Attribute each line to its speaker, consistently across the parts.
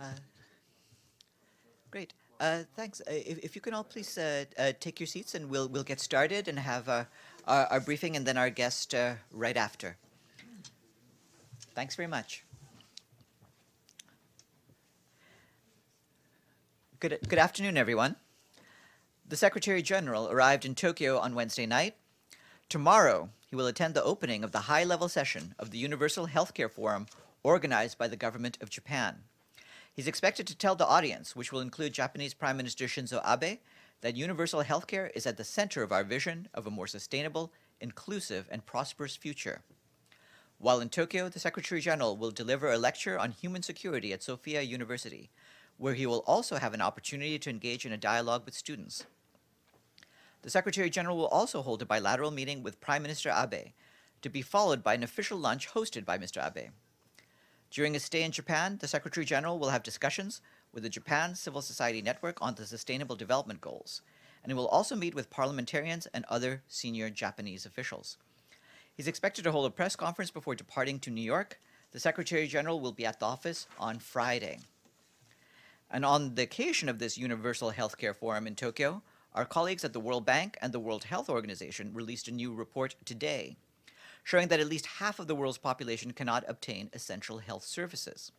Speaker 1: Uh, Great. Thanks. If you can all please take your seats, and we'll get started and have our briefing, and then our guest right after. Thanks very much. Good afternoon, everyone. The Secretary General arrived in Tokyo on Wednesday night. Tomorrow, he will attend the opening of the high-level session of the Universal Healthcare Forum organized by the government of Japan. He's expected to tell the audience, which will include Japanese Prime Minister Shinzo Abe, that universal healthcare is at the center of our vision of a more sustainable, inclusive, and prosperous future. While in Tokyo, the Secretary General will deliver a lecture on human security at Sophia University, where he will also have an opportunity to engage in a dialogue with students. The Secretary General will also hold a bilateral meeting with Prime Minister Abe, to be followed by an official lunch hosted by Mr. Abe. During his stay in Japan, the Secretary General will have discussions with the Japan Civil Society Network on the Sustainable Development Goals, and he will also meet with parliamentarians and other senior Japanese officials. He's expected to hold a press conference before departing to New York. The Secretary General will be at the office on Friday. And on the occasion of this Universal Healthcare Forum in Tokyo, our colleagues at the World Bank and the World Health Organization released a new report today, showing that at least half of the world's population cannot obtain essential health services.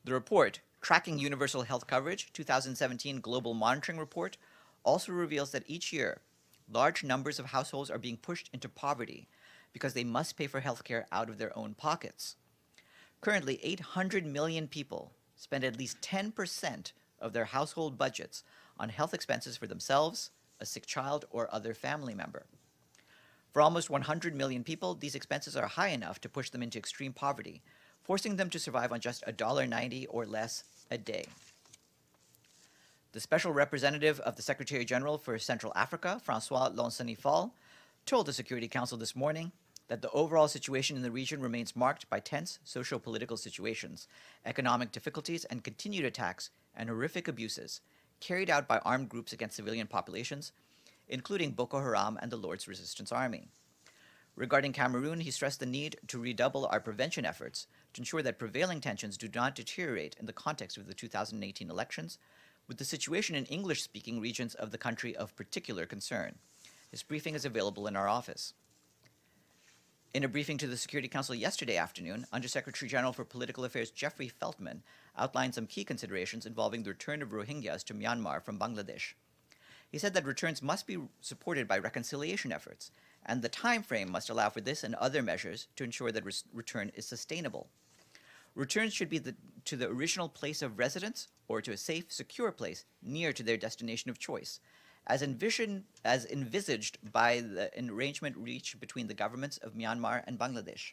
Speaker 1: The report, Tracking Universal Health Coverage, 2017 Global Monitoring Report, also reveals that each year, large numbers of households are being pushed into poverty because they must pay for healthcare out of their own pockets. Currently, 800 million people spend at least 10% of their household budgets on health expenses for themselves, a sick child, or other family member. For almost 100 million people, these expenses are high enough to push them into extreme poverty, forcing them to survive on just $1.90 or less a day. The special representative of the Secretary General for Central Africa, Francois Lonsonifal, told the Security Council this morning that the overall situation in the region remains marked by tense socio-political situations, economic difficulties, and continued attacks and horrific abuses carried out by armed groups against civilian populations, including Boko Haram and the Lord's Resistance Army. Regarding Cameroon, he stressed the need to redouble our prevention efforts to ensure that prevailing tensions do not deteriorate in the context of the 2018 elections, with the situation in English-speaking regions of the country of particular concern. His briefing is available in our office. In a briefing to the Security Council yesterday afternoon, Undersecretary General for Political Affairs Jeffrey Feltman outlined some key considerations involving the return of Rohingyas to Myanmar from Bangladesh. He said that returns must be supported by reconciliation efforts, and the time frame must allow for this and other measures to ensure that return is sustainable. Returns should be to the original place of residence or to a safe, secure place near to their destination of choice, as envisaged by the arrangement reached between the governments of Myanmar and Bangladesh.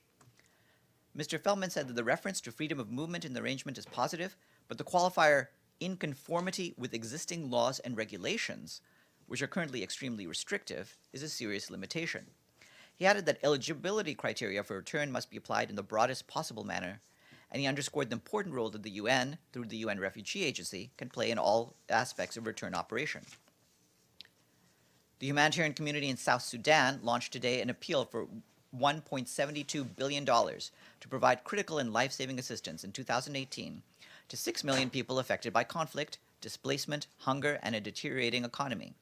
Speaker 1: Mr. Feldman said that the reference to freedom of movement in the arrangement is positive, but the qualifier in conformity with existing laws and regulations, which are currently extremely restrictive, is a serious limitation. He added that eligibility criteria for return must be applied in the broadest possible manner, and he underscored the important role that the UN, through the UN Refugee Agency, can play in all aspects of return operation. The humanitarian community in South Sudan launched today an appeal for $1.72 billion to provide critical and life-saving assistance in 2018 to 6 million people affected by conflict, displacement, hunger, and a deteriorating economy.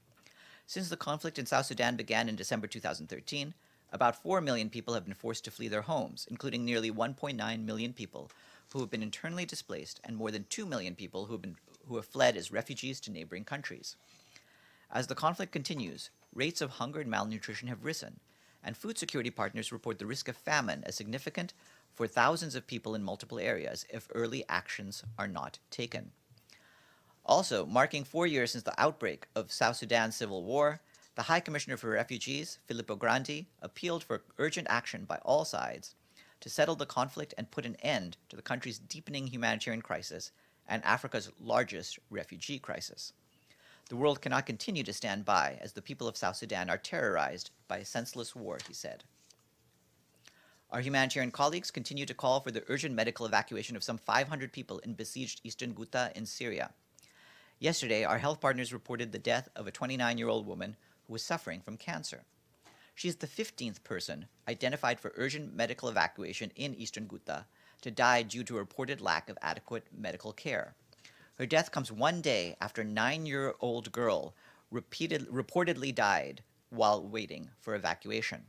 Speaker 1: Since the conflict in South Sudan began in December 2013, about 4 million people have been forced to flee their homes, including nearly 1.9 million people who have been internally displaced and more than 2 million people who have fled as refugees to neighboring countries. As the conflict continues, rates of hunger and malnutrition have risen, and food security partners report the risk of famine as significant for thousands of people in multiple areas if early actions are not taken. Also, marking 4 years since the outbreak of South Sudan's civil war, the High Commissioner for Refugees, Filippo Grandi, appealed for urgent action by all sides to settle the conflict and put an end to the country's deepening humanitarian crisis and Africa's largest refugee crisis. The world cannot continue to stand by as the people of South Sudan are terrorized by a senseless war, he said. Our humanitarian colleagues continue to call for the urgent medical evacuation of some 500 people in besieged eastern Ghouta in Syria. Yesterday, our health partners reported the death of a 29-year-old woman who was suffering from cancer. She is the 15th person identified for urgent medical evacuation in eastern Ghouta to die due to a reported lack of adequate medical care. Her death comes one day after a 9-year-old girl reportedly died while waiting for evacuation.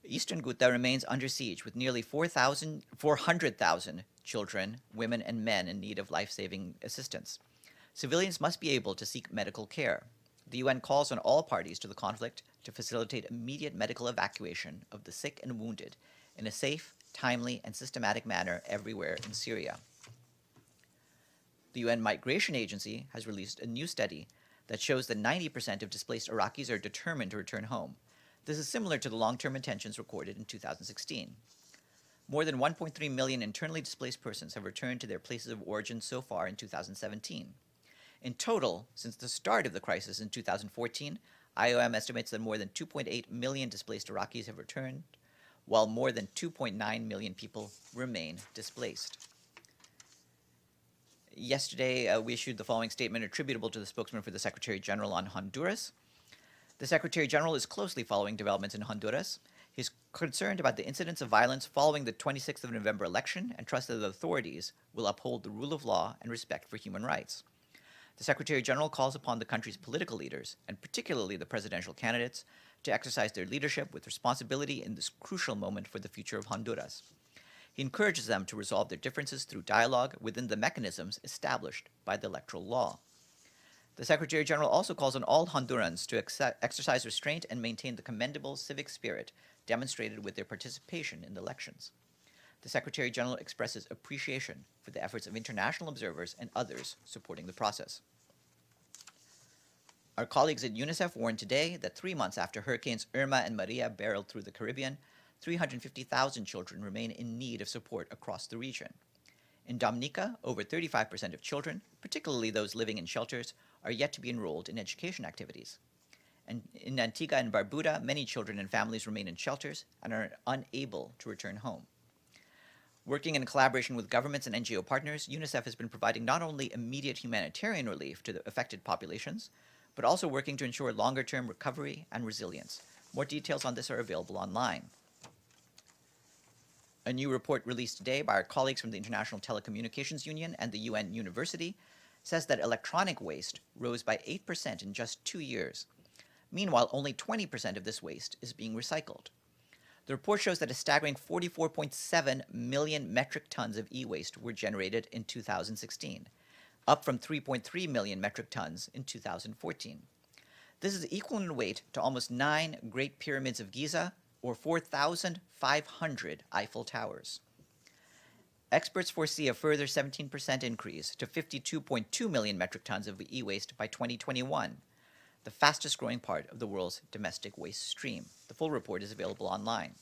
Speaker 1: Eastern Ghouta remains under siege with nearly 400,000 children, women, and men in need of life-saving assistance. Civilians must be able to seek medical care. The UN calls on all parties to the conflict to facilitate immediate medical evacuation of the sick and wounded in a safe, timely, and systematic manner everywhere in Syria. The UN Migration Agency has released a new study that shows that 90% of displaced Iraqis are determined to return home. This is similar to the long-term intentions recorded in 2016. More than 1.3 million internally displaced persons have returned to their places of origin so far in 2017. In total, since the start of the crisis in 2014, IOM estimates that more than 2.8 million displaced Iraqis have returned, while more than 2.9 million people remain displaced. Yesterday, we issued the following statement attributable to the spokesman for the Secretary General on Honduras. The Secretary General is closely following developments in Honduras. He's concerned about the incidents of violence following the 26th of November election and trusts that the authorities will uphold the rule of law and respect for human rights. The Secretary General calls upon the country's political leaders, and particularly the presidential candidates, to exercise their leadership with responsibility in this crucial moment for the future of Honduras. He encourages them to resolve their differences through dialogue within the mechanisms established by the electoral law. The Secretary General also calls on all Hondurans to exercise restraint and maintain the commendable civic spirit demonstrated with their participation in the elections. The Secretary General expresses appreciation for the efforts of international observers and others supporting the process. Our colleagues at UNICEF warned today that 3 months after Hurricanes Irma and Maria barreled through the Caribbean, 350,000 children remain in need of support across the region. In Dominica, over 35% of children, particularly those living in shelters, are yet to be enrolled in education activities. And in Antigua and Barbuda, many children and families remain in shelters and are unable to return home. Working in collaboration with governments and NGO partners, UNICEF has been providing not only immediate humanitarian relief to the affected populations, but also working to ensure longer-term recovery and resilience. More details on this are available online. A new report released today by our colleagues from the International Telecommunications Union and the UN University says that electronic waste rose by 8% in just 2 years. Meanwhile, only 20% of this waste is being recycled. The report shows that a staggering 44.7 million metric tons of e-waste were generated in 2016, up from 3.3 million metric tons in 2014. This is equal in weight to almost 9 Great Pyramids of Giza or 4,500 Eiffel Towers. Experts foresee a further 17% increase to 52.2 million metric tons of e-waste by 2021, the fastest growing part of the world's domestic waste stream. The full report is available online.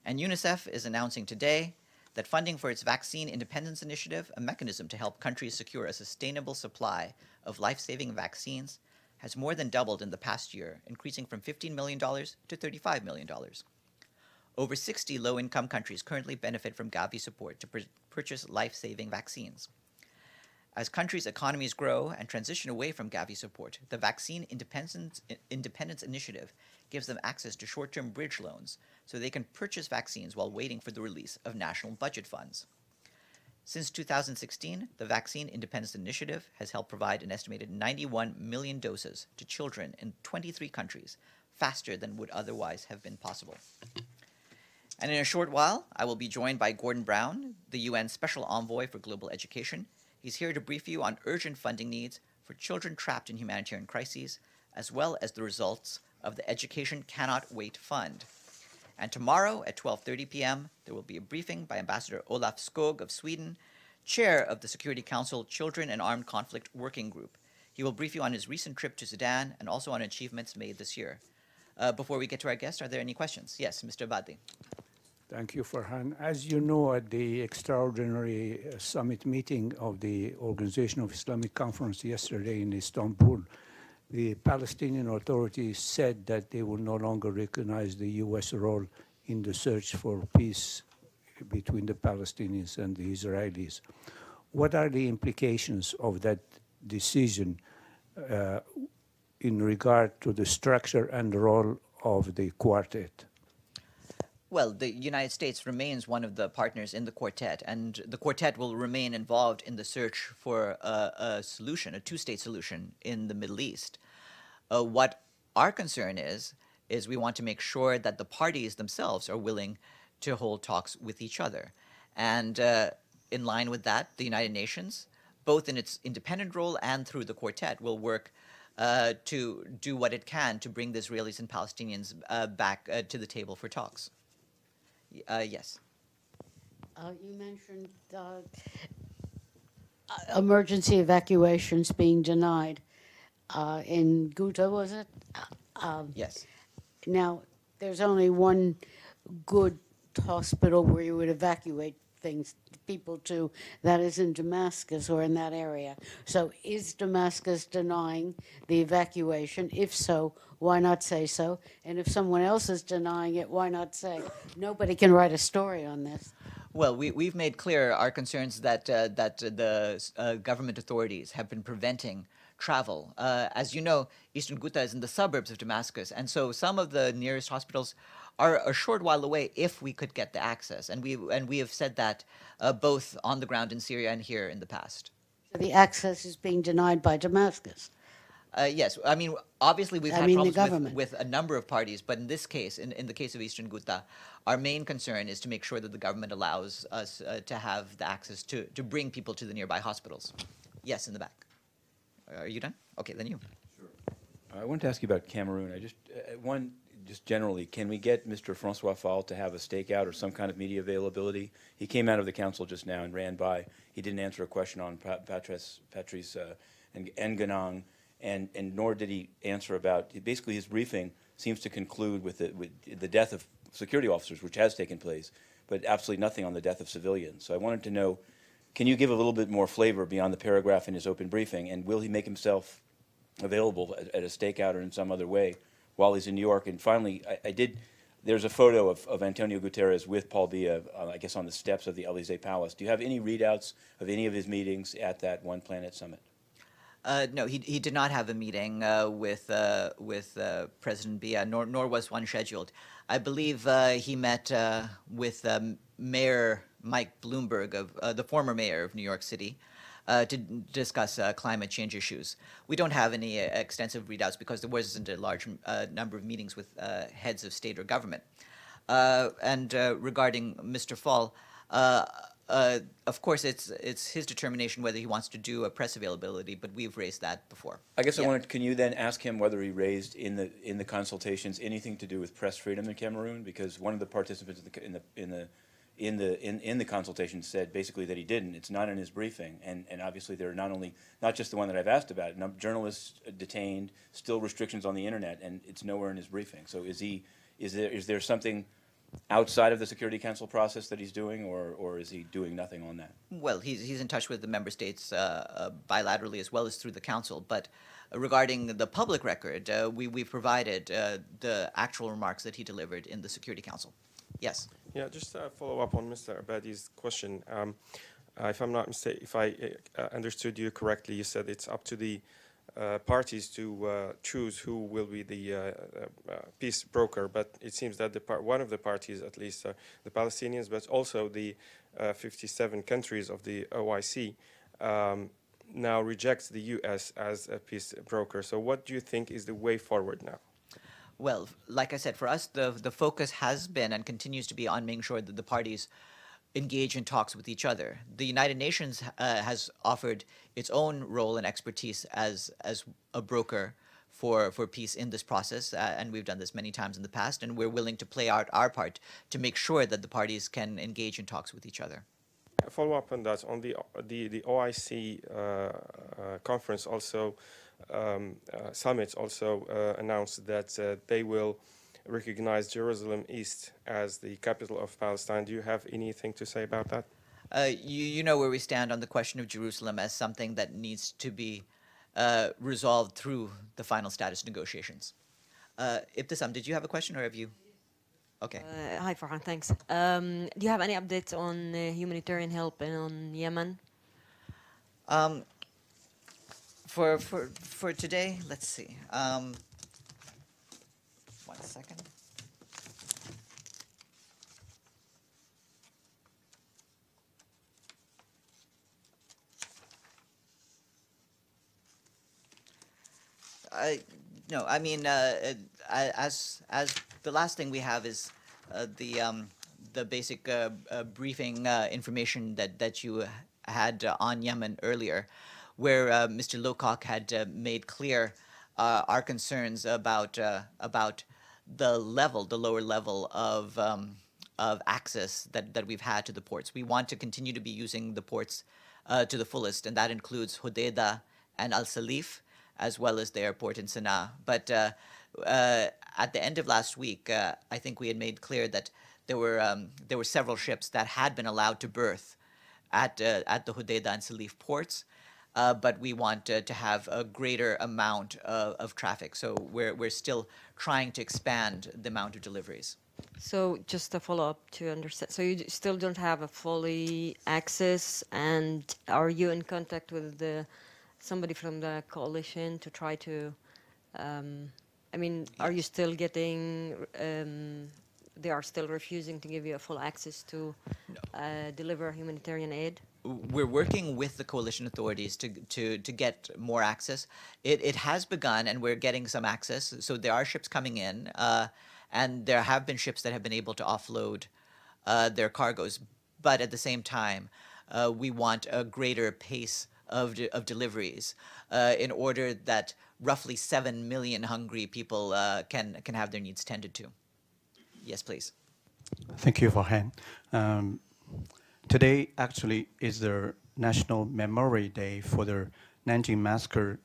Speaker 1: And UNICEF is announcing today that funding for its Vaccine Independence Initiative, a mechanism to help countries secure a sustainable supply of life-saving vaccines, has more than doubled in the past year, increasing from $15 million to $35 million. Over 60 low-income countries currently benefit from Gavi support to purchase life-saving vaccines. As countries' economies grow and transition away from Gavi support, the Vaccine Independence Initiative gives them access to short-term bridge loans so they can purchase vaccines while waiting for the release of national budget funds. Since 2016, the Vaccine Independence Initiative has helped provide an estimated 91 million doses to children in 23 countries, faster than would otherwise have been possible. And in a short while, I will be joined by Gordon Brown, the UN Special Envoy for Global Education. He's here to brief you on urgent funding needs for children trapped in humanitarian crises, as well as the results of the Education Cannot Wait Fund. And tomorrow at 12:30 p.m., there will be a briefing by Ambassador Olaf Skog of Sweden, chair of the Security Council Children and Armed Conflict Working Group. He will brief you on his recent trip to Sudan and also on achievements made this year. Before we get to our guest, are there any questions? Yes, Mr. Abadi.
Speaker 2: Thank you, Farhan. As you know, at the extraordinary summit meeting of the Organization of Islamic Conference yesterday in Istanbul, the Palestinian authorities said that they will no longer recognize the U.S. role in the search for peace between the Palestinians and the Israelis. What are the implications of that decision in regard to the structure and role of the quartet?
Speaker 1: Well, the United States remains one of the partners in the quartet, and the quartet will remain involved in the search for a solution, a two-state solution in the Middle East. What our concern is we want to make sure that the parties themselves are willing to hold talks with each other. And in line with that, the United Nations, both in its independent role and through the quartet, will work to do what it can to bring the Israelis and Palestinians back to the table for talks. Yes.
Speaker 3: You mentioned emergency evacuations being denied in GHOUTA, was it?
Speaker 1: Yes.
Speaker 3: Now, there's only one good hospital where you would evacuate people to, that is in Damascus or in that area. So is Damascus denying the evacuation? If so, why not say so? And if someone else is denying it, why not say? Nobody can write a story on this.
Speaker 1: Well, we've made clear our concerns that the government authorities have been preventing travel. As you know, Eastern Ghouta is in the suburbs of Damascus, and so some of the nearest hospitals are a short while away if we could get the access. And we have said that both on the ground in Syria and here in the past.
Speaker 3: So the access is being denied by Damascus.
Speaker 1: Yes, I mean, obviously we've had
Speaker 3: the
Speaker 1: problems with a number of parties, but in this case, in the case of Eastern Ghouta, our main concern is to make sure that the government allows us to have the access to bring people to the nearby hospitals. Yes, in the back. Are you done? Okay, then you.
Speaker 4: Sure. I wanted to ask you about Cameroon. Just generally, can we get Mr. Francois Fall to have a stakeout or some kind of media availability? He came out of the council just now and ran by. He didn't answer a question on Patrice Nganong, and nor did he answer about, basically his briefing seems to conclude with the death of security officers, which has taken place, but absolutely nothing on the death of civilians. So I wanted to know, can you give a little bit more flavor beyond the paragraph in his open briefing, and will he make himself available at a stakeout or in some other way while he's in New York? And finally, there's a photo of Antonio Guterres with Paul Biya, I guess on the steps of the Élysée Palace. Do you have any readouts of any of his meetings at that One Planet Summit?
Speaker 1: No, he did not have a meeting with President Biya, nor was one scheduled. I believe he met with Mayor Mike Bloomberg, of the former mayor of New York City, to discuss climate change issues. We don't have any extensive readouts because there wasn't a large number of meetings with heads of state or government. And regarding Mr. Fall, of course, it's his determination whether he wants to do a press availability, but we've raised that before.
Speaker 4: I guess can you then ask him whether he raised in the consultations anything to do with press freedom in Cameroon? Because one of the participants in the consultation said basically that he didn't. It's not in his briefing, and obviously there are not just the one that I've asked about. Journalists detained, still restrictions on the internet, and it's nowhere in his briefing. So is there something outside of the Security Council process that he's doing, or is he doing nothing on that?
Speaker 1: Well, he's in touch with the member states bilaterally as well as through the council. But regarding the public record, we provided the actual remarks that he delivered in the Security Council. Yes.
Speaker 5: Yeah, just to follow up on Mr. Abadi's question. If I'm not mistaken, if I understood you correctly, you said it's up to the parties to choose who will be the peace broker, but it seems that one of the parties, at least the Palestinians, but also the 57 countries of the OIC, now rejects the U.S. as a peace broker. So what do you think is the way forward now?
Speaker 1: Well, like I said, for us, the focus has been and continues to be on making sure that the parties engage in talks with each other. The United Nations has offered its own role and expertise as a broker for peace in this process, and we've done this many times in the past, and we're willing to play out our part to make sure that the parties can engage in talks with each other.
Speaker 5: Follow up on that, on the OIC conference also, summit also announced that they will recognize Jerusalem East as the capital of Palestine. Do you have anything to say about that?
Speaker 1: You know where we stand on the question of Jerusalem as something that needs to be resolved through the final status negotiations. Ibtisam, did you have a question or have you? Okay.
Speaker 6: Hi, Farhan, thanks. Do you have any updates on humanitarian help and on Yemen?
Speaker 1: For today, let's see. 1 second. No, I mean, as the last thing we have is the basic briefing information that you had on Yemen earlier, where Mr. Lowcock had made clear our concerns about the lower level of access that we've had to the ports. We want to continue to be using the ports to the fullest, and that includes Hodeidah and Al Salif, as well as the airport in Sana'a. But at the end of last week, I think we had made clear that there were several ships that had been allowed to berth at the Hodeidah and Salif ports, but we want to have a greater amount of traffic. So we're still trying to expand the amount of deliveries.
Speaker 6: So just a follow-up to understand. So you still don't have a fully access, and are you in contact with somebody from the coalition to try to, I mean, are you still getting, they are still refusing to give you a full access to deliver humanitarian aid?
Speaker 1: We're working with the coalition authorities to get more access. It has begun, and we're getting some access. So there are ships coming in, and there have been ships that have been able to offload their cargoes. But at the same time, we want a greater pace of deliveries in order that roughly 7 million hungry people can have their needs tended to. Yes, please.
Speaker 7: Thank you, Farhan. Today actually is the National Memory Day for the Nanjing Massacre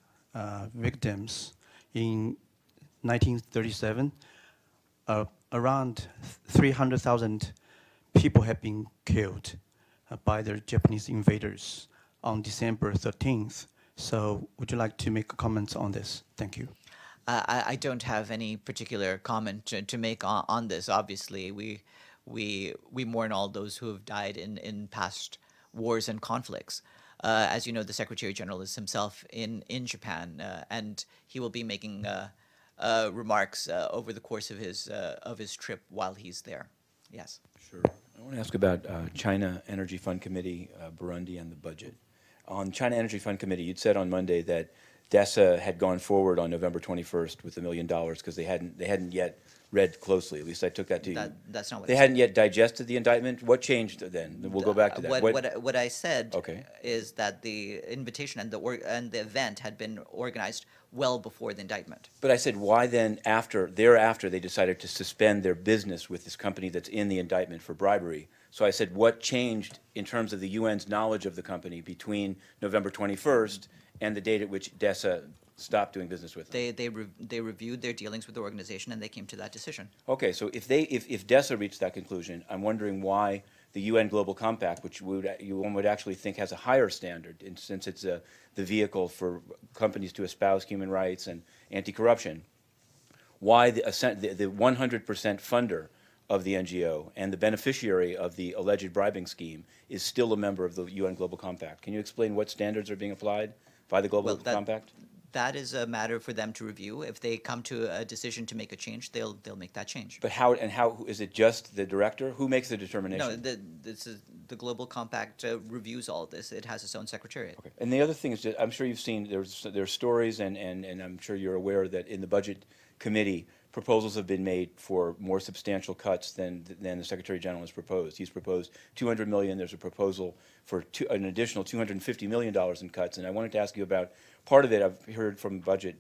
Speaker 7: victims. In 1937, around 300,000 people have been killed by the Japanese invaders on December 13th. So would you like to make comments on this? Thank you.
Speaker 1: I don't have any particular comment to make on this. Obviously, we mourn all those who have died in past wars and conflicts. As you know, the Secretary General is himself in Japan, and he will be making remarks over the course of his trip while he's there. Yes.
Speaker 4: Sure. I want to ask about China Energy Fund Committee, Burundi, and the budget. On China Energy Fund Committee, you'd said on Monday that DESA had gone forward on November 21st with $1 million because they hadn't yet read closely. At least I took that to you.
Speaker 1: That's not what
Speaker 4: they hadn't yet digested the indictment. What changed then? We'll go back to that.
Speaker 1: What I said is that the invitation and the event had been organized well before the indictment.
Speaker 4: But I said, why then thereafter they decided to suspend their business with this company that's in the indictment for bribery? So I said, what changed in terms of the UN's knowledge of the company between November 21st and the date at which DESA stopped doing business with them?
Speaker 1: They reviewed their dealings with the organization, and they came to that decision.
Speaker 4: Okay, so if DESA reached that conclusion, I'm wondering why the UN Global Compact, which one would actually think has a higher standard, since it's the vehicle for companies to espouse human rights and anti-corruption, why the 100% funder of the NGO and the beneficiary of the alleged bribing scheme is still a member of the UN Global Compact. Can you explain what standards are being applied by the Global Compact?
Speaker 1: That is a matter for them to review. If they come to a decision to make a change, they'll make that change.
Speaker 4: But how is it just the director? Who makes the determination?
Speaker 1: No, the Global Compact reviews all this. It has its own secretariat.
Speaker 4: Okay. And the other thing is that I'm sure you've seen there's stories and I'm sure you're aware that in the Budget Committee proposals have been made for more substantial cuts than the Secretary General has proposed. He's proposed $200 million. There's a proposal for an additional $250 million in cuts. And I wanted to ask you about part of it. I've heard from Budget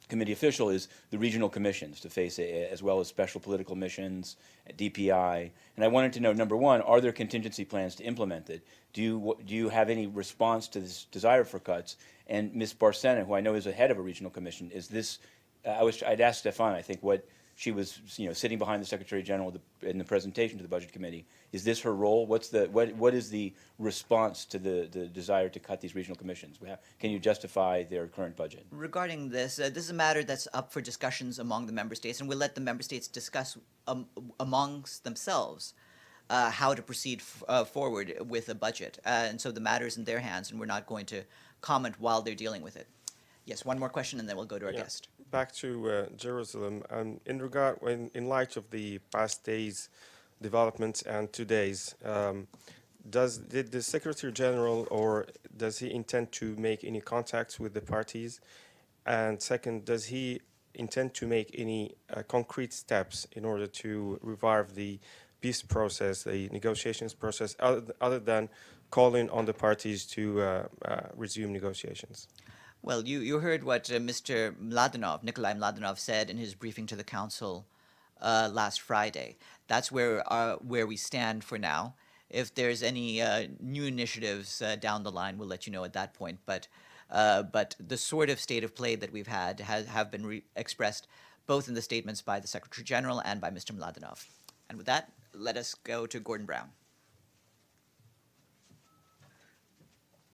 Speaker 4: Committee official is the regional commissions to face it, as well as special political missions, DPI. And I wanted to know, number one, are there contingency plans to implement it? Do you have any response to this desire for cuts? And Ms. Barcena, who I know is the head of a regional commission, is this? I'd asked Stefan, I think, what she was, sitting behind the Secretary General in the presentation to the Budget Committee. Is this her role? What is the response to the desire to cut these regional commissions? Can you justify their current budget?
Speaker 1: Regarding this, this is a matter that's up for discussions among the member states, and we'll let the member states discuss amongst themselves how to proceed forward with a budget. And so the matter is in their hands, and we're not going to comment while they're dealing with it. Yes, one more question, and then we'll go to our guest.
Speaker 5: Back to Jerusalem. In light of the past days' developments and today's, did the Secretary General or does he intend to make any contacts with the parties? And second, does he intend to make any concrete steps in order to revive the peace process, the negotiations process, other than calling on the parties to resume negotiations?
Speaker 1: Well, you heard what Mr. Mladenov, Nikolai Mladenov, said in his briefing to the council last Friday. That's where we stand for now. If there's any new initiatives down the line, we'll let you know at that point. But the sort of state of play that we've had have been expressed both in the statements by the Secretary General and by Mr. Mladenov. And with that, let us go to Gordon Brown.